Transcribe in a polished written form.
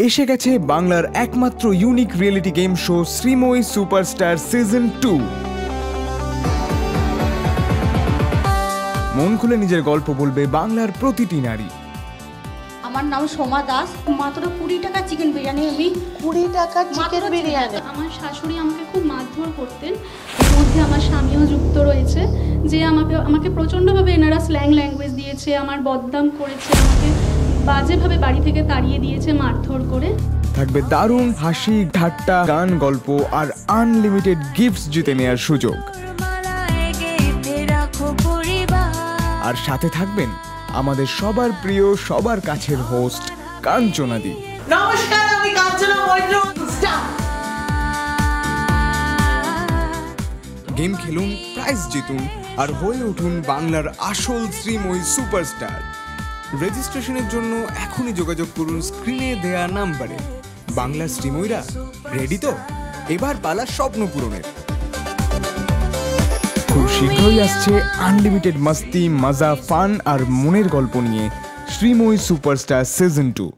এসে গেছে বাংলার একমাত্র unique reality game show Sreemoyee superstar season 2। মন খুলে নিজের গল্প বলবে বাংলার প্রতিটি নারী। আমার নাম সোমা দাস। মাত্র 20 টাকা চিকেন বিরিয়ানি। আমি 20 টাকা চিকেন বিরিয়ানি। আমার শাশুড়ি আমাকে খুব মারধর করতেন। এর মধ্যে আমার স্বামীও যুক্ত রয়েছে, যে আমাকে প্রচণ্ডভাবে এনারা স্ল্যাং ল্যাঙ্গুয়েজ দিয়েছে, আমার বদনাম করেছে, আমাকে বাজেভাবে বাড়ি থেকে তাড়িয়ে দিয়েছে মারধর করে। থাকবে দারুণ হাসি, ঠাট্টা, গান, গল্প আর আনলিমিটেড গিফটস জিতে নেওয়ার সুযোগ। আর সাথে থাকবেন আমাদের সবার প্রিয়, সবার কাছের হোস্ট কাঞ্চনাদি। নমস্কার, আমি কাঞ্চনা মৈত্র। গেম খেলুন, প্রাইজ জিতুন আর হয়ে উঠুন বাংলার আসল শ্রীময়ী সুপারস্টার। রেজিস্ট্রেশনের জন্য এখনই যোগাযোগ করুন স্ক্রিনে দেয়া নাম্বারে। বাংলার শ্রীময়ীরা রেডি তো? এবার পালা স্বপ্ন পূরণের। খুব শীঘ্রই আসছে আনলিমিটেড মস্তি, মজা, ফান আর মনের গল্প নিয়ে শ্রীময়ী সুপারস্টার সিজন 2।